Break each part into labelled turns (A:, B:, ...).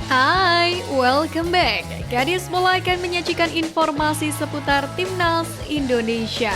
A: Hai, welcome back. Gadis Bola akan menyajikan informasi seputar Timnas Indonesia.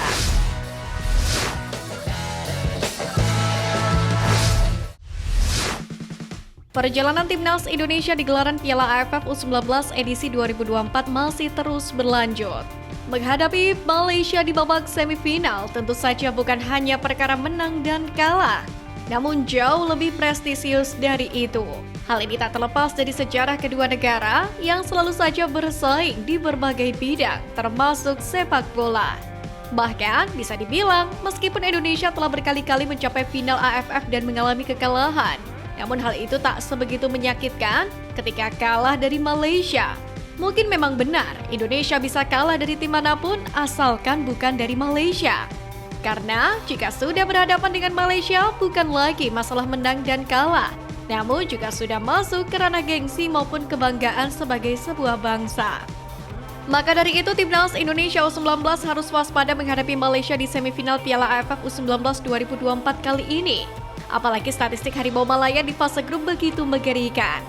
A: Perjalanan Timnas Indonesia di gelaran Piala AFF U19 edisi 2024 masih terus berlanjut. Menghadapi Malaysia di babak semifinal tentu saja bukan hanya perkara menang dan kalah, namun jauh lebih prestisius dari itu. Hal ini tak terlepas dari sejarah kedua negara yang selalu saja bersaing di berbagai bidang, termasuk sepak bola. Bahkan bisa dibilang, meskipun Indonesia telah berkali-kali mencapai final AFF dan mengalami kekalahan, namun hal itu tak sebegitu menyakitkan ketika kalah dari Malaysia. Mungkin memang benar, Indonesia bisa kalah dari tim manapun asalkan bukan dari Malaysia. Karena jika sudah berhadapan dengan Malaysia, bukan lagi masalah menang dan kalah, namun juga sudah masuk ke ranah gengsi maupun kebanggaan sebagai sebuah bangsa. Maka dari itu, Timnas Indonesia U19 harus waspada menghadapi Malaysia di semifinal Piala AFF U19 2024 kali ini. Apalagi statistik Harimau Malaya di fase grup begitu mengerikan.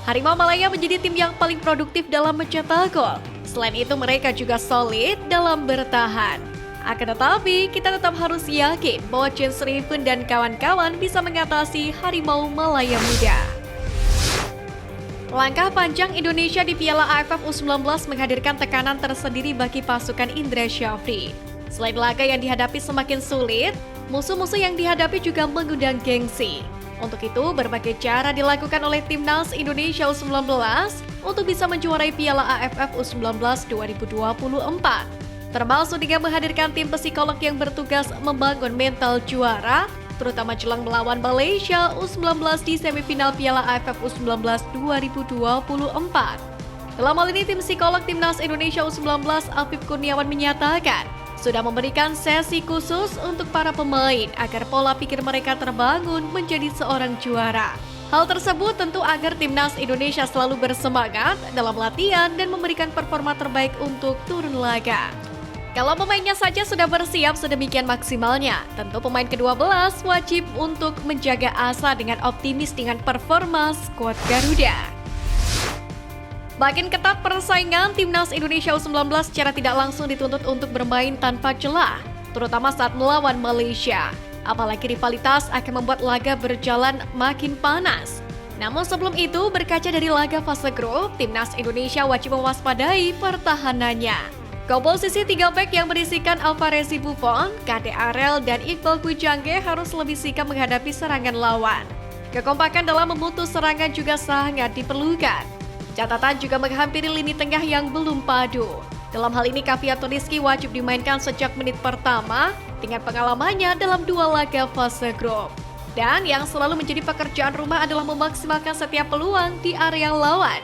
A: Harimau Malaya menjadi tim yang paling produktif dalam mencetak gol. Selain itu, mereka juga solid dalam bertahan. Akan tetapi, kita tetap harus yakin bahwa Chance Riven dan kawan-kawan bisa mengatasi Harimau Malaya muda. Langkah panjang Indonesia di Piala AFF U19 menghadirkan tekanan tersendiri bagi pasukan Indra Syafri. Selain laga yang dihadapi semakin sulit, musuh-musuh yang dihadapi juga mengundang gengsi. Untuk itu, berbagai cara dilakukan oleh Timnas Indonesia U19 untuk bisa menjuarai Piala AFF U19 2024. Termasuk dengan menghadirkan tim psikolog yang bertugas membangun mental juara, terutama jelang melawan Malaysia U19 di semifinal Piala AFF U19 2024. Dalam hal ini, tim psikolog Timnas Indonesia U19 Afif Kurniawan menyatakan, sudah memberikan sesi khusus untuk para pemain agar pola pikir mereka terbangun menjadi seorang juara. Hal tersebut tentu agar Timnas Indonesia selalu bersemangat dalam latihan dan memberikan performa terbaik untuk turun laga. Kalau pemainnya saja sudah bersiap sedemikian maksimalnya, tentu pemain ke-12 wajib untuk menjaga asa dengan optimis dengan performa skuad Garuda. Makin ketat persaingan, Timnas Indonesia U19 secara tidak langsung dituntut untuk bermain tanpa celah, terutama saat melawan Malaysia. Apalagi rivalitas akan membuat laga berjalan makin panas. Namun sebelum itu, berkaca dari laga fase grup, Timnas Indonesia wajib mewaspadai pertahanannya. Komposisi 3 bek yang berisikan Alvarez Buffon, Kade Arel, dan Iqbal Kujangge harus lebih sikap menghadapi serangan lawan. Kekompakan dalam memutus serangan juga sangat diperlukan. Catatan juga menghampiri lini tengah yang belum padu. Dalam hal ini, Kaviyatu Rizky wajib dimainkan sejak menit pertama dengan pengalamannya dalam 2 laga fase grup. Dan yang selalu menjadi pekerjaan rumah adalah memaksimalkan setiap peluang di area lawan.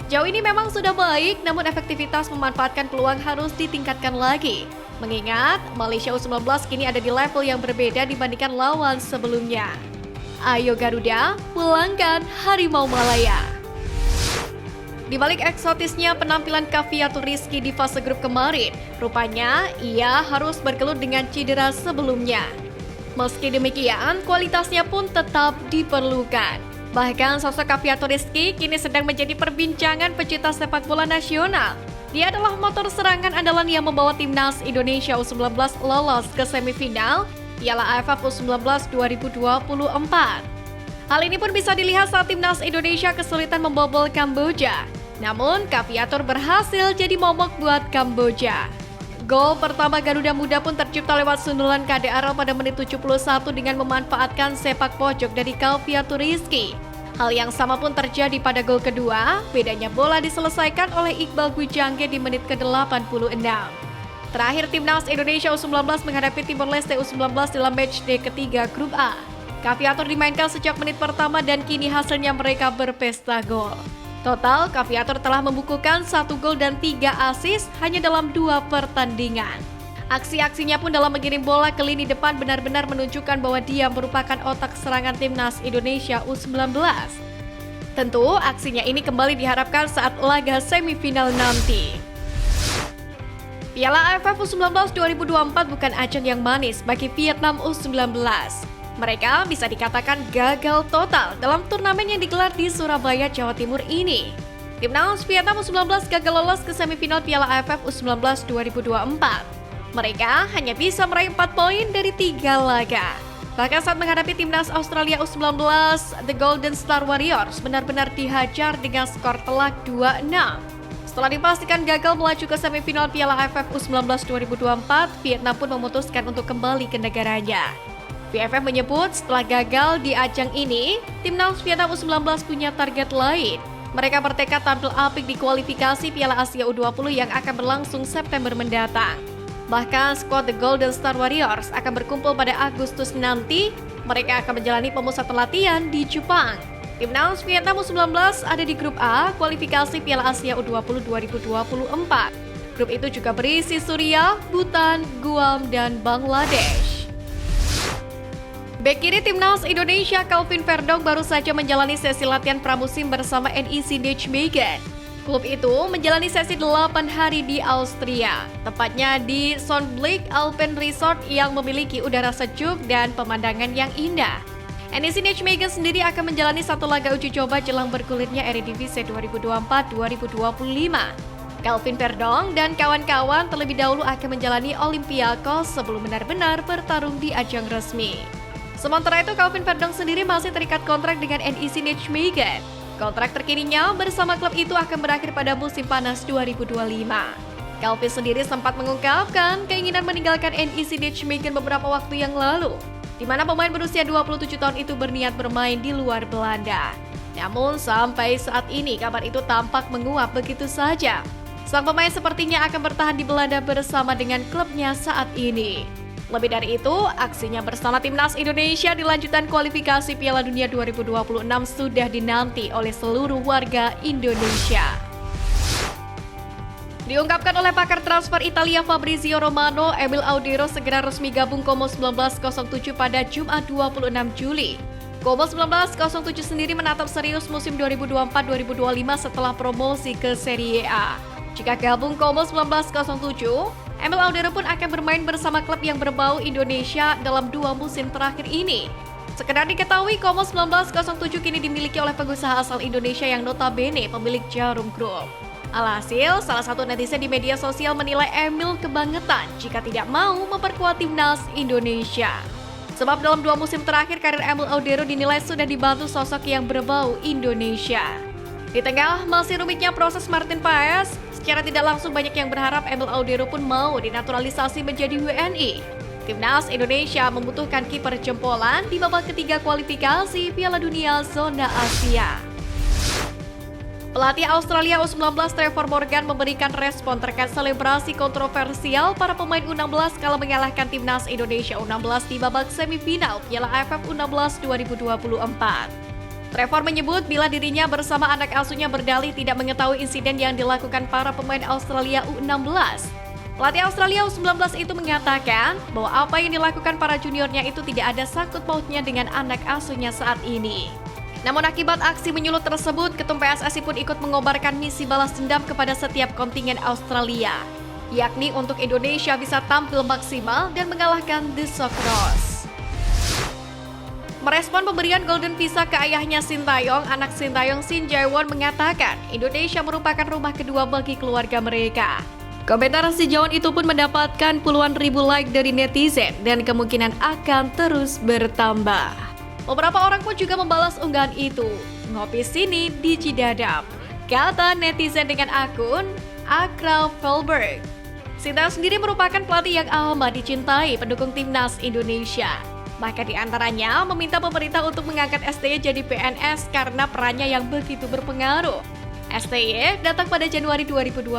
A: Jauh ini memang sudah baik, namun efektivitas memanfaatkan peluang harus ditingkatkan lagi. Mengingat Malaysia U19 kini ada di level yang berbeda dibandingkan lawan sebelumnya. Ayo Garuda, pulangkan Harimau Malaya. Di balik eksotisnya penampilan Kaviyatu Rizky di fase grup kemarin, rupanya ia harus bergelut dengan cedera sebelumnya. Meski demikian, kualitasnya pun tetap diperlukan. Bahkan sosok Kaviyatu Rizky kini sedang menjadi perbincangan pecinta sepak bola nasional. Dia adalah motor serangan andalan yang membawa Timnas Indonesia U19 lolos ke semifinal Piala AFF U19 2024. Hal ini pun bisa dilihat saat Timnas Indonesia kesulitan membobol Kamboja. Namun, Kaviyatu berhasil jadi momok buat Kamboja. Gol pertama Garuda Muda pun tercipta lewat sundulan Kade Arel pada menit 71 dengan memanfaatkan sepak pojok dari Kaviyatu Rizky. Hal yang sama pun terjadi pada gol kedua, bedanya bola diselesaikan oleh Iqbal Kujangge di menit ke-86. Terakhir, Timnas Indonesia U19 menghadapi Timor Leste U19 dalam matchday ketiga grup A. Kaviyatu dimainkan sejak menit pertama dan kini hasilnya mereka berpesta gol. Total, Kaviyatu telah membukukan 1 gol dan 3 assist hanya dalam 2 pertandingan. Aksi-aksinya pun dalam mengirim bola ke lini depan benar-benar menunjukkan bahwa dia merupakan otak serangan Timnas Indonesia U19. Tentu, aksinya ini kembali diharapkan saat laga semifinal nanti. Piala AFF U19 2024 bukan ajang yang manis bagi Vietnam U19. Mereka bisa dikatakan gagal total dalam turnamen yang digelar di Surabaya, Jawa Timur ini. Timnas Vietnam U19 gagal lolos ke semifinal Piala AFF U19 2024. Mereka hanya bisa meraih 4 poin dari 3 laga. Bahkan saat menghadapi timnas Australia U19, The Golden Star Warriors benar-benar dihajar dengan skor telak 2-6. Setelah dipastikan gagal melaju ke semifinal Piala AFF U19 2024, Vietnam pun memutuskan untuk kembali ke negaranya. PFF menyebut setelah gagal di ajang ini, timnas Vietnam U19 punya target lain. Mereka bertekad tampil apik di kualifikasi Piala Asia U20 yang akan berlangsung September mendatang. Bahkan skuad The Golden Star Warriors akan berkumpul pada Agustus nanti. Mereka akan menjalani pemusatan latihan di Jepang. Timnas Vietnam U19 ada di grup A kualifikasi Piala Asia U20 2024. Grup itu juga berisi Suriah, Bhutan, Guam, dan Bangladesh. Bek kiri timnas Indonesia Calvin Verdonk baru saja menjalani sesi latihan pramusim bersama NEC Nijmegen. Klub itu menjalani sesi 8 hari di Austria, tepatnya di Sonnenblick Alpen Resort yang memiliki udara sejuk dan pemandangan yang indah. NEC Nijmegen sendiri akan menjalani satu laga uji coba jelang bergulirnya Eredivisie 2024-2025. Calvin Verdonk dan kawan-kawan terlebih dahulu akan menjalani Olympiakos sebelum benar-benar bertarung di ajang resmi. Sementara itu, Calvin Verdonk sendiri masih terikat kontrak dengan NEC Nijmegen. Kontrak terkininya bersama klub itu akan berakhir pada musim panas 2025. Calvin sendiri sempat mengungkapkan keinginan meninggalkan NEC Nijmegen beberapa waktu yang lalu, di mana pemain berusia 27 tahun itu berniat bermain di luar Belanda. Namun sampai saat ini kabar itu tampak menguap begitu saja. Sang pemain sepertinya akan bertahan di Belanda bersama dengan klubnya saat ini. Lebih dari itu, aksinya bersama timnas Indonesia di lanjutan kualifikasi Piala Dunia 2026 sudah dinanti oleh seluruh warga Indonesia. Diungkapkan oleh pakar transfer Italia Fabrizio Romano, Emil Audero segera resmi gabung Como 1907 pada Jumat 26 Juli. Como 1907 sendiri menatap serius musim 2024-2025 setelah promosi ke Serie A. Jika gabung Como 1907, Emil Audero pun akan bermain bersama klub yang berbau Indonesia dalam 2 musim terakhir ini. Sekedar diketahui, Como 1907 kini dimiliki oleh pengusaha asal Indonesia yang notabene pemilik Jarum Group. Alhasil, salah satu netizen di media sosial menilai Emil kebangetan jika tidak mau memperkuat timnas Indonesia. Sebab dalam 2 musim terakhir karir Emil Audero dinilai sudah dibantu sosok yang berbau Indonesia. Di tengah masih rumitnya proses Martin Paes, secara tidak langsung banyak yang berharap Emil Audero pun mau dinaturalisasi menjadi WNI. Timnas Indonesia membutuhkan kiper jempolan di babak ketiga kualifikasi Piala Dunia Zona Asia. Pelatih Australia U19 Trevor Morgan memberikan respon terkait selebrasi kontroversial para pemain U16 kala mengalahkan Timnas Indonesia U16 di babak semifinal Piala AFF U16 2024. Trevor menyebut bila dirinya bersama anak asuhnya berdalih tidak mengetahui insiden yang dilakukan para pemain Australia U16. Pelatih Australia U19 itu mengatakan bahwa apa yang dilakukan para juniornya itu tidak ada sangkut pautnya dengan anak asuhnya saat ini. Namun akibat aksi menyulut tersebut, Ketum PSSI pun ikut mengobarkan misi balas dendam kepada setiap kontingen Australia, yakni untuk Indonesia bisa tampil maksimal dan mengalahkan The Socceroos. Merespon pemberian Golden Visa ke ayahnya Sintayong, anak Sintayong Shin Jae-won mengatakan Indonesia merupakan rumah kedua bagi keluarga mereka. Komentar si Jae-won itu pun mendapatkan puluhan ribu like dari netizen dan kemungkinan akan terus bertambah. Beberapa orang pun juga membalas unggahan itu. Ngopi sini di Cidadap, kata netizen dengan akun Akra Velberg. Sintayong sendiri merupakan pelatih yang amat dicintai pendukung timnas Indonesia. Bahkan di antaranya meminta pemerintah untuk mengangkat STY jadi PNS karena perannya yang begitu berpengaruh. STY datang pada Januari 2020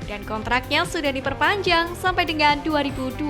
A: dan kontraknya sudah diperpanjang sampai dengan 2027.